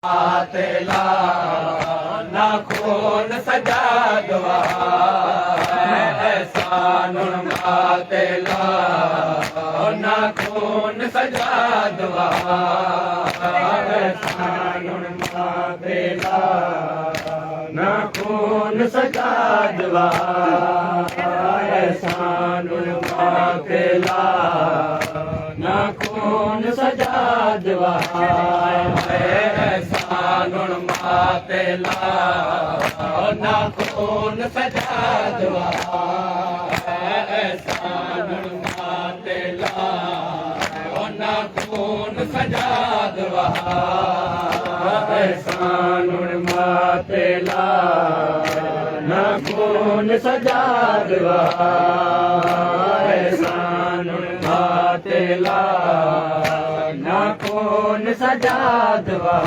तेला ना खून सजा दुआ एहसान तेला ना खून सजा दुआ एहसान तेला ना खून सजा दुआ एहसान तेला ना खून सजा दुआ तेला ना खून सजा दुआ एहसान तेला ना खून सजा दुआ एहसान तेला ना खून सजा दुआ एहसान तेला ना खून सजा दुआ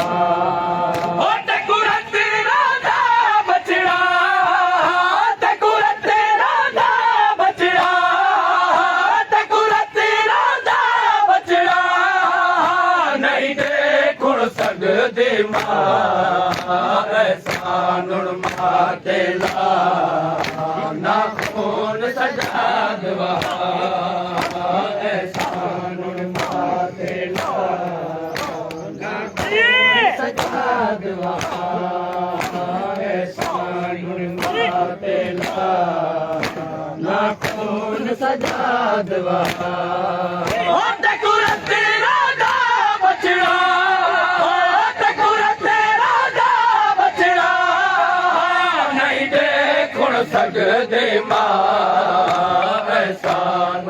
एहसान तेला ना खून सजा दुआ एहसान तेला ना खून सजा दुआ एहसान तेला ना खून सजा दुआ सकदे एहसान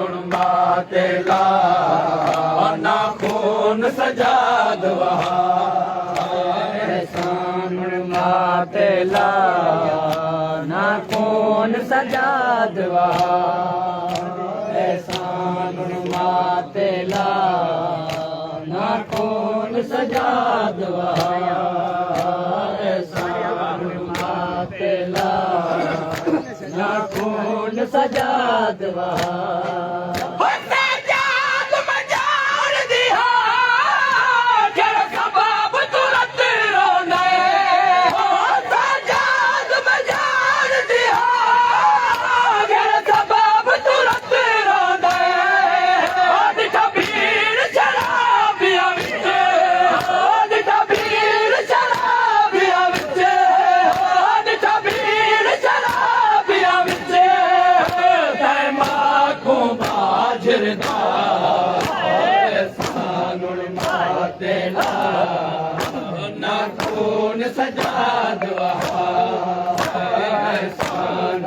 तेला ना खून सजा दुआ एहसान तेला ना खून सजा दुआ एहसान तेला ना खून सजा दुआ एहसान तेला ना खून सजा दुआ तेला ना खून सजा दुआ एहसान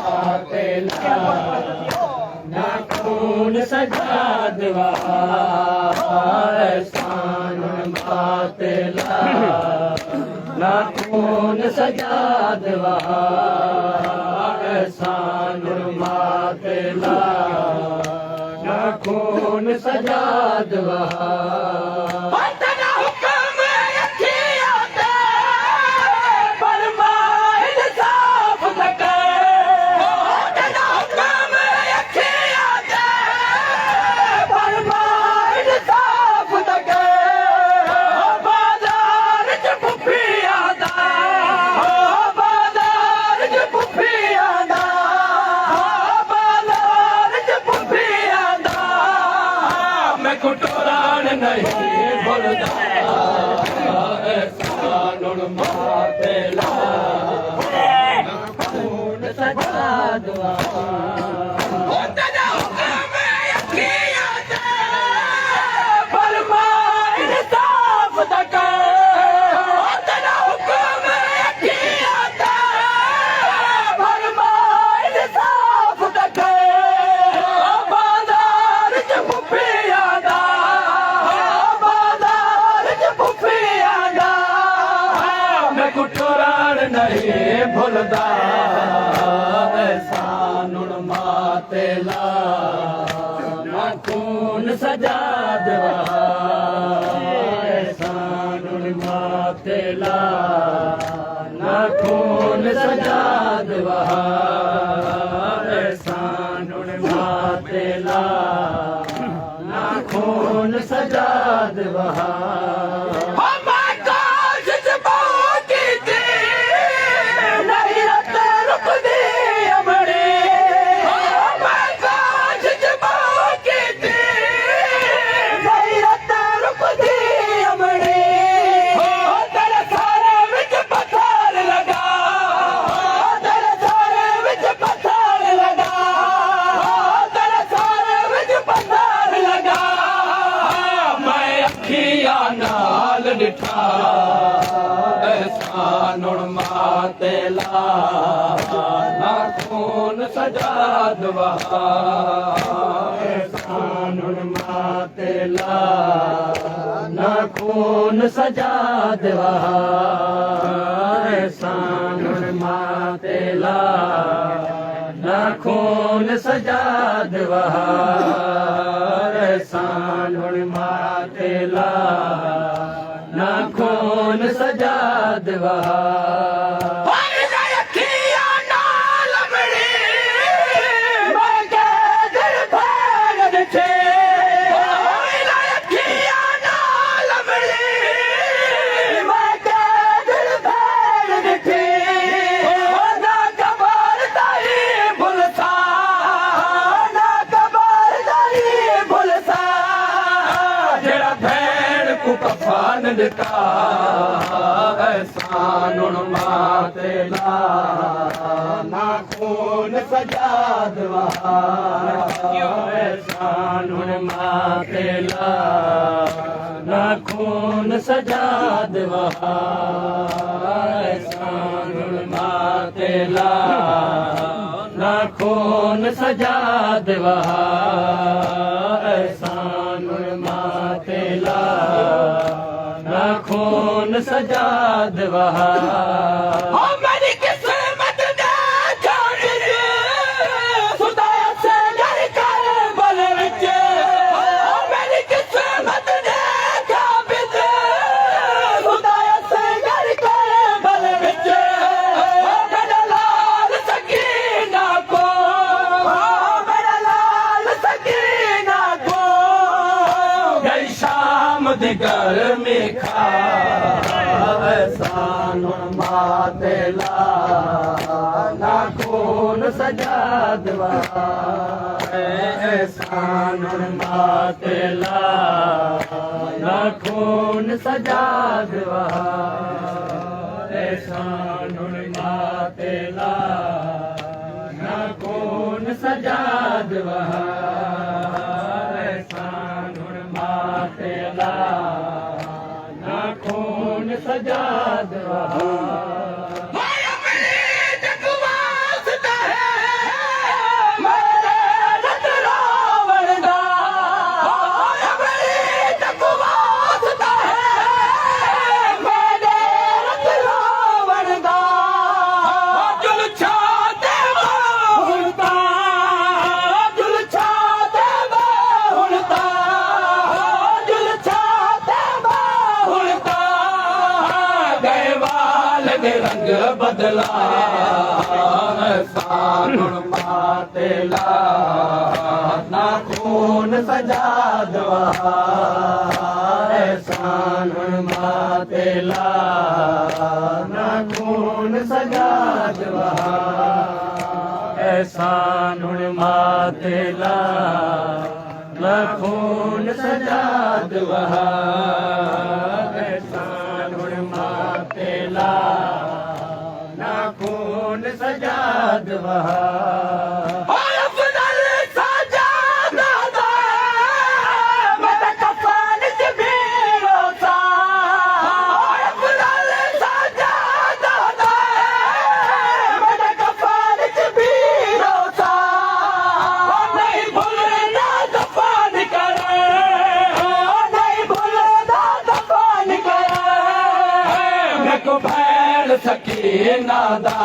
तेला ना खून सजा दुआ एहसान तेला ना खून सजा दुआ एहसान तेला ना खून सजा दुआ नहीं भुलदा एहसान तेला खून सजा दुआ नहीं भुलदा एहसान तेला ना खून सजा दुआ एहसान तेला ना खून सजा दुआ एहसान तेला ना खून सजा दुआ एहसान माते ला ना खून सजा दवा एहसान माते ला ना खून सजा दवा एहसान माते ला ना खून सजा दवा एहसान माते ला ना खून सजा दवा एहसान माते ला ना खून सजा दवा एहसान माते ला ना खून सजा दवा एहसान माते ला ना खून सजा दवा एहसान माते ला ना खून सजा दवा मेरी किस्मत ने छोड़ दे खुदाया से घर कर बल विच मेरी किस्मत ने छोड़ दे खुदाया से घर कर बल विच मेरा लाल सकीना को मेरा लाल सकीना को गई शाम दी गर्मी एहसान माते ला ना खून सजा दवा एहसान माते ला ना खून सजा दवा एहसान माते ला ना खून सजा दवा एहसान माते ला खून सजा दवा रंग बदला एहसान माते ला ना खून सजा दवा एहसान माते ला ना खून सजा दवा एहसान माते ला ना खून सजा दवा एहसान माते ला ना खून सजा दवा सकीना दा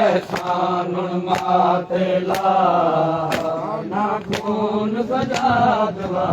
एहसान माते ला ना खून सजा दवा